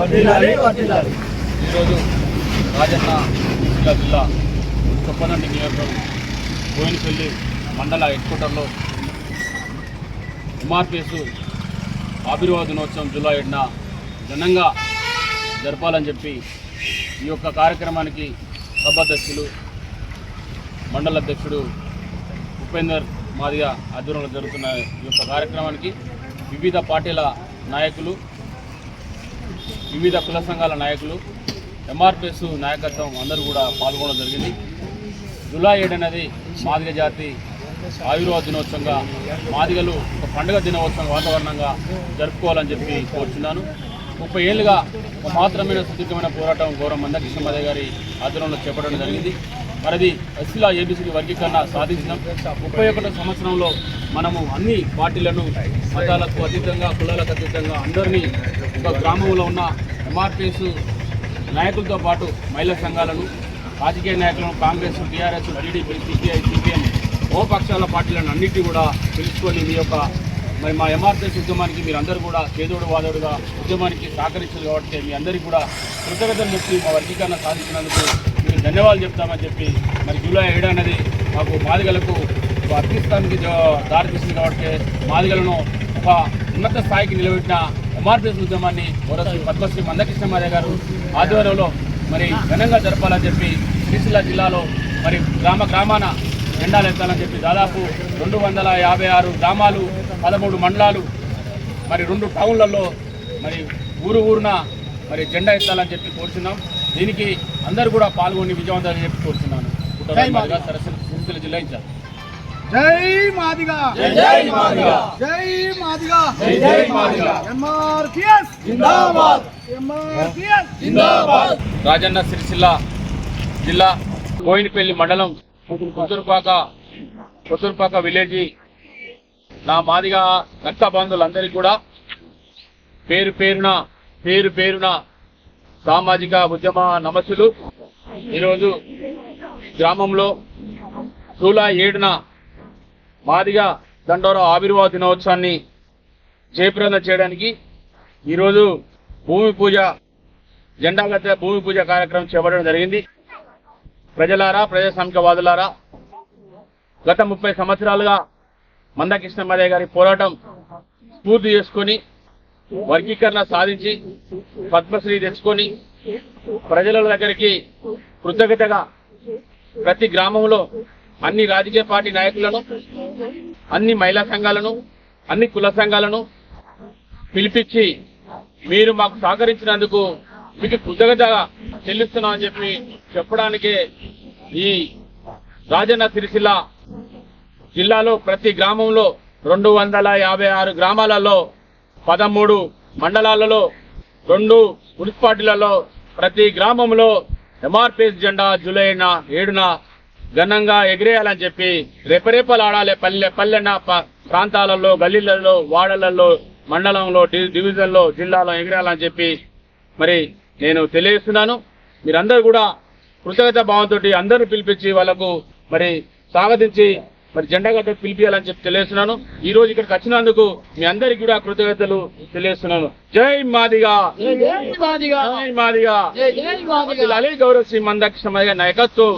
ఈరోజు రాజన్న సిరిసిల్ల జిల్లా చొప్పదండి నియోజకవర్గం బోయినపల్లి మండల హెడ్ క్వార్టర్లో ఎంఆర్పిఎస్ ఆవిర్భావ దినోత్సవం జూలై 7న ఘనంగా జరపాలని చెప్పి ఈ యొక్క కార్యక్రమానికి సభాధ్యక్షులు మండల అధ్యక్షుడు ఉపేందర్ మాదిగ ఆధ్వర్యంలో జరుగుతున్న ఈ యొక్క కార్యక్రమానికి వివిధ పార్టీల నాయకులు, వివిధ కుల సంఘాల నాయకులు, ఎంఆర్పిఎస్ నాయకత్వం అందరూ కూడా పాల్గొనడం జరిగింది. జూలై 7 అనేది మాదిగ జాతి ఆవిర్భావ దినోత్సవంగా, మాదిగలు ఒక పండుగ దినోత్సవం వాతావరణంగా జరుపుకోవాలని చెప్పి కోరుచున్నాను. 30 ఏళ్ళుగా ఒక మాత్రమైన సుదీర్ఘమైన పోరాటం గౌరవ మందకృష్ణ మాదిగ గారి ఆధ్వర్యంలో చేపట్టడం జరిగింది. మరిది ఎస్సీల ఏబీసీ వర్గీకరణ సాధించినాం. 31వ సంవత్సరంలో మనము అన్ని పార్టీలను మతాలకు అతీతంగా, కులాలకు అతీతంగా అందరినీ ఒక గ్రామంలో ఉన్న ఎంఆర్పిఎస్ నాయకులతో పాటు మహిళా సంఘాలను, రాజకీయ నాయకులను, Congress, TRS, TDP, CPI, CPM పక్షాల పార్టీలను అన్నింటినీ కూడా తెలుసుకొని మీ యొక్క మా ఎంఆర్పిఎస్ ఉద్యమానికి మీరందరూ కూడా చేదోడు వాదోడుగా ఉద్యమానికి సహకరించారు కాబట్టి మీ అందరికీ కూడా కృతజ్ఞతలు చెప్పి మా వర్గీకరణ సాధించినందుకు మీకు ధన్యవాదాలు చెప్తామని చెప్పి జూలై 7 అనేది మాకు మాదిగలకు అత్యుత్సాహానికి దారితీస్తుంది కాబట్టి మాదిగలను ఒక ఉన్నత స్థాయికి నిలబెట్టిన ఎంఆర్పిఎస్ ఉద్యమాన్ని పద్మశ్రీ మందకృష్ణ మాదిగ గారు ఆధ్వర్యంలో ఘనంగా జరపాలని చెప్పి సిరిసిల్ల జిల్లాలో గ్రామాన జెండాలు ఎత్తాలని చెప్పి దాదాపు 256 గ్రామాలు, 13 మండలాలు, 2 టౌన్లలో ఊరున జెండా ఎత్తాలని చెప్పి కోరుచున్నాం. దీనికి అందరూ కూడా పాల్గొని విజయవంతాలని చెప్పి కోరుచున్నాను. సిరిసిల్ల జిల్లా ఇన్ఛార్జ్. జై మాదిగ, జై మాదిగ, జై మాదిగ, జై మాదిగ. ఎంఆర్పిఎస్ జిందాబాద్, ఎంఆర్పిఎస్ జిందాబాద్. రాజన్న సిరిసిల్ల జిల్లా బోయినపల్లి మండలం కొత్తూరుపాక విలేజీ నా మాదిగ రక్త బంధువులందరికీ కూడా పేరు పేరున సామాజిక ఉద్యమ నమస్సులు. ఈరోజు గ్రామంలో జూలై 7న మాదిగ దండోరా ఆవిర్భావ దినోత్సవాన్ని జయప్రదం చేయడానికి ఈరోజు భూమి పూజ, జెండాగత భూమి పూజ కార్యక్రమం చేపట్టడం జరిగింది. ప్రజలారా, ప్రజాస్వామికవాదులారా, గత 30 సంవత్సరాలుగా మందకృష్ణ మాదిగ గారి పోరాటం పూర్తి చేసుకొని వర్గీకరణ సాధించి పద్మశ్రీ తెచ్చుకొని ప్రజల దగ్గరికి కృతజ్ఞతగా ప్రతి గ్రామంలో అన్ని రాజకీయ పార్టీ నాయకులను, అన్ని మహిళా సంఘాలను, అన్ని కుల సంఘాలను పిలిపించి మీరు మాకు సహకరించినందుకు మీకు కృతజ్ఞతగా చెల్లిస్తున్నామని చెప్పి చెప్పడానికే ఈ రాజన్న సిరిసిల్ల జిల్లాలో ప్రతి గ్రామంలో 256 గ్రామాలలో, 13 మండలాలలో, 2 మున్సిపాలిటీలలో ప్రతి గ్రామంలో ఎంఆర్పిఎస్ జెండా జూలై 7న ఘనంగా ఎగిరేయాలని చెప్పి రెపరెపలాడాలి. పల్లె ప్రాంతాలలో, గల్లీలలో, వాడలలో, మండలంలో, డివిజన్లో, జిల్లాలో ఎగిరేయాలని చెప్పి నేను తెలియజేస్తున్నాను. మీరందరూ కూడా కృతజ్ఞత భావంతో అందరూ పిలిపించి వాళ్ళకు స్వాగతించి జెండా గట్ట పిలిపించాలని చెప్పి తెలియజేస్తున్నాను. ఈ రోజు ఇక్కడికి వచ్చినందుకు మీ అందరికీ కూడా కృతజ్ఞతలు తెలియజేస్తున్నాను. జై మాదిగ, జై మాదిగ, గౌరవ శ్రీ మందకృష్ణ మాదిగ నాయకత్వం.